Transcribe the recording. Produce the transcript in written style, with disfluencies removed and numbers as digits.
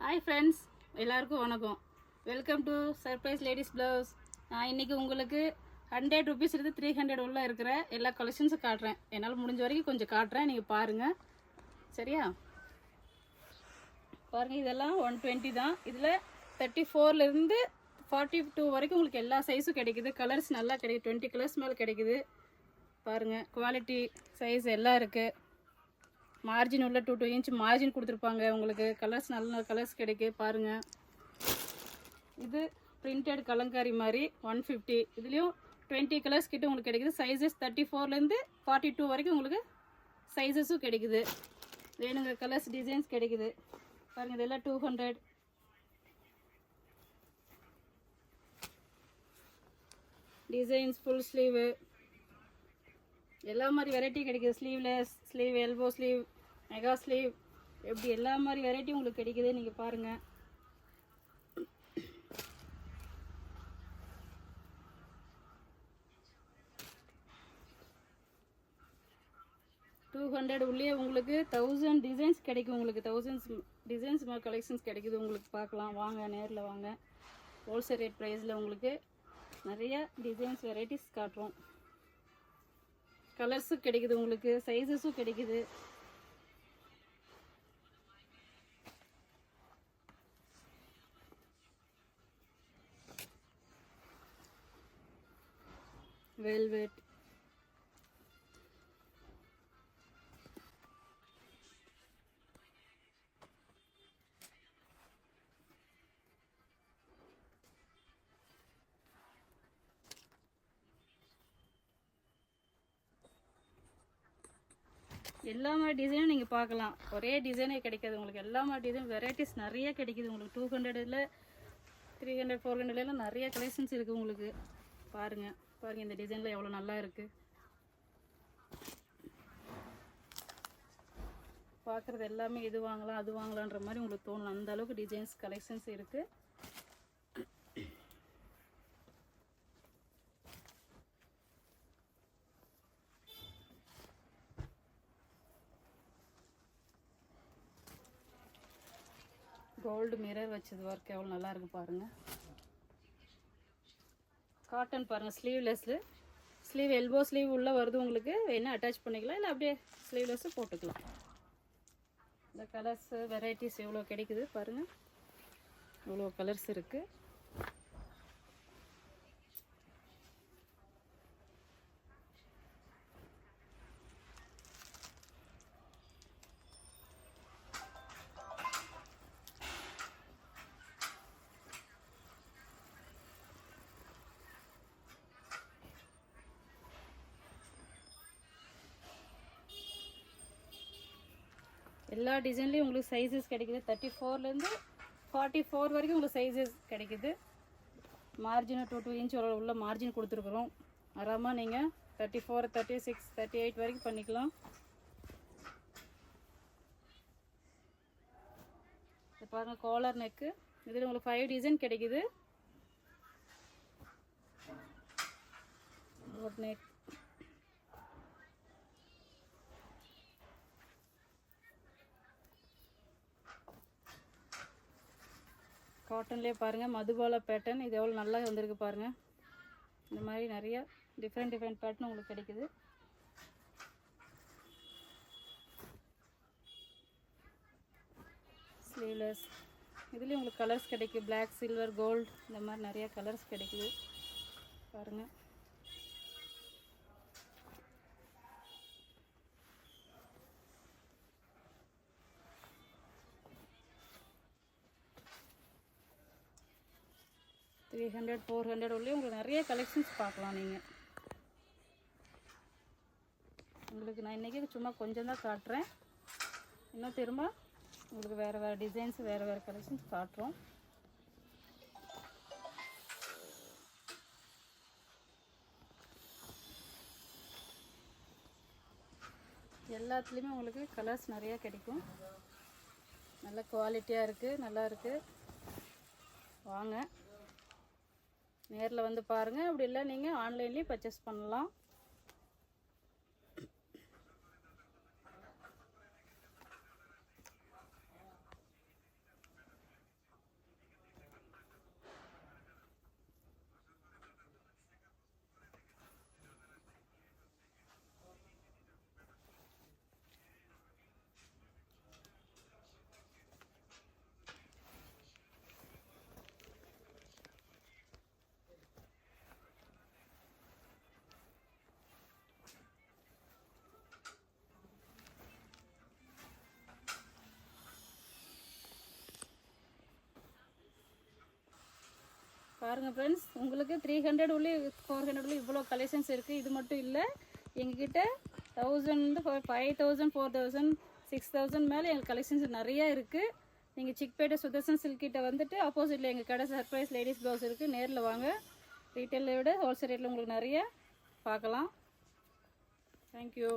Hi friends, எல்லாருக்கும் வணக்கம். Welcome to surprise ladies blouse. நான் இன்றைக்கி உங்களுக்கு 100 ருபீஸ் இருந்து 300 உள்ள இருக்கிற எல்லா கலெக்ஷன்ஸும் காட்டுறேன். என்னால் முடிஞ்ச வரைக்கும் கொஞ்சம் காட்டுறேன், நீங்கள் பாருங்கள். சரியா? பாருங்கள், இதெல்லாம் 120 தான். இதில் 34லேருந்து 42 வரைக்கும் உங்களுக்கு எல்லா சைஸும் கிடைக்குது. கலர்ஸ் நல்லா கிடைக்குது, 20 கலர்ஸ் மேலே கிடைக்குது. பாருங்கள், குவாலிட்டி சைஸ் எல்லாம் இருக்குது. மார்ஜின் உள்ள 2 இன்ச் மார்ஜின் கொடுத்துருப்பாங்க. உங்களுக்கு கலர்ஸ் நல்ல கலர்ஸ் கிடைக்கும். பாருங்கள், இது பிரிண்டட் கலங்காரி மாதிரி 150. இதுலேயும் 20 கலர்ஸ் கிட்ட உங்களுக்கு கிடைக்குது. சைஸஸ் 34லேருந்து 42 வரைக்கும் உங்களுக்கு சைஸஸும் கிடைக்குது. வேணுங்கிற கலர்ஸ் டிசைன்ஸ் கிடைக்குது. பாருங்கள், இதெல்லாம் 200. டிசைன்ஸ் ஃபுல் ஸ்லீவு எல்லா மாதிரி வெரைட்டி கிடைக்குது. Sleeveless, sleeve, elbow sleeve, mega sleeve, எப்படி எல்லா மாதிரி வெரைட்டி உங்களுக்கு கிடைக்குது. நீங்கள் பாருங்கள். $200 உள்ளே உங்களுக்கு 1000 டிசைன்ஸ் கிடைக்கும். உங்களுக்கு 1000 டிசைன்ஸ் மாதிரி கலெக்ஷன்ஸ் கிடைக்குது. உங்களுக்கு பார்க்கலாம், வாங்க, நேரில் வாங்க. ஹோல்சேல் ரேட் ப்ரைஸில் உங்களுக்கு நிறைய டிசைன்ஸ் வெரைட்டிஸ் காட்டுறோம். கலர்ஸும் கிடைக்குது, உங்களுக்கு சைஸஸும் கிடைக்குது. வெல்வெட், எல்லா மாதிரி டிசைனும் நீங்கள் பார்க்கலாம். ஒரே டிசைனே கிடைக்காது உங்களுக்கு. எல்லா மாதிரி டிசைன் வெரைட்டிஸ் நிறைய கிடைக்குது உங்களுக்கு. 200ல் 300 400லாம் நிறைய கலெக்ஷன்ஸ் இருக்குது உங்களுக்கு. பாருங்கள் பாருங்கள், இந்த டிசைனில் எவ்வளோ நல்லா இருக்குது. பார்க்குறது எல்லாமே இது வாங்கலாம் அது வாங்கலான்ற மாதிரி உங்களுக்கு தோணும். அந்த அளவுக்கு டிசைன்ஸ் கலெக்ஷன்ஸ் இருக்குது. கோல்டு மிரர் வச்சது ஒர்க் எவ்வளோ நல்லா இருக்குது பாருங்கள். காட்டன் பாருங்கள், ஸ்லீவ்லெஸ்ஸு, ஸ்லீவ் எல்போ ஸ்லீவ் உள்ளே வருது உங்களுக்கு. வேணால் அட்டாச் பண்ணிக்கலாம், இல்லை அப்படியே ஸ்லீவ்லெஸ்ஸு போட்டுக்கலாம். இந்த கலர்ஸு வெரைட்டிஸ் எவ்வளோ கிடைக்குது பாருங்கள். இவ்வளோ கலர்ஸ் இருக்குது. எல்லா டிசைன்லேயும் உங்களுக்கு சைஸஸ் கிடைக்குது. 34லேருந்து 44 வரைக்கும் உங்களுக்கு சைஸஸ் கிடைக்குது. மார்ஜின் 2 இன்ச் உள்ள மார்ஜின் கொடுத்துருக்குறோம். ஆறாமல் நீங்கள் 34, 36, 38 வரைக்கும் பண்ணிக்கலாம். இது பாருங்கள், காலர் நெக்கு. இதில் உங்களுக்கு 5 டிசைன் கிடைக்குது. போட் நெக், காட்டன்லேயே பாருங்கள், மதுபாலா பேட்டர்ன். இது எவ்வளோ நல்லா வந்திருக்கு பாருங்கள். இந்த மாதிரி நிறைய டிஃப்ரெண்ட் பேட்டர்ன் உங்களுக்கு கிடைக்குது. ஸ்லீவ்லெஸ், இதுலேயும் உங்களுக்கு கலர்ஸ் கிடைக்குது. பிளாக், சில்வர், கோல்டு, இந்த மாதிரி நிறைய கலர்ஸ் கிடைக்குது பாருங்கள். $300, $400 உள்ளே உங்களுக்கு நிறைய கலெக்ஷன்ஸ் பார்க்கலாம். நீங்கள் உங்களுக்கு நான் இன்றைக்கி சும்மா கொஞ்சம் தான் காட்டுறேன். இன்னும் திரும்ப உங்களுக்கு வேறு வேறு டிசைன்ஸ், வேறு வேறு கலெக்ஷன்ஸ் காட்டுறோம். எல்லாத்துலேயுமே உங்களுக்கு கலர்ஸ் நிறையா கிடைக்கும். நல்ல குவாலிட்டியாக இருக்குது, நல்லா இருக்குது. வாங்க, நேரில் வந்து பாருங்கள். அப்படி இல்லை நீங்கள் ஆன்லைன்லேயும் பர்ச்சேஸ் பண்ணலாம். பாருங்கள் ஃப்ரெண்ட்ஸ், உங்களுக்கு 300 உள்ளே 400 உள்ளே இவ்வளோ கலெக்ஷன்ஸ் இருக்குது. இது மட்டும் இல்லை, எங்ககிட்ட 1000 5000 4000 6000 மேலே எங்கள் கலெக்ஷன்ஸ் நிறையா இருக்குது. நீங்கள் சிக்பேட்டை சுதர்சன் சில்கிட்ட வந்துட்டு ஆப்போசிட்டில் எங்கள் கடை சர்ப்ரைஸ் லேடிஸ் ப்ளவுஸ் இருக்குது. நேரில் வாங்க. ரீட்டெயிலை விட ஹோல்சேல் ரேட்டில் உங்களுக்கு நிறைய பார்க்கலாம். தேங்க்யூ.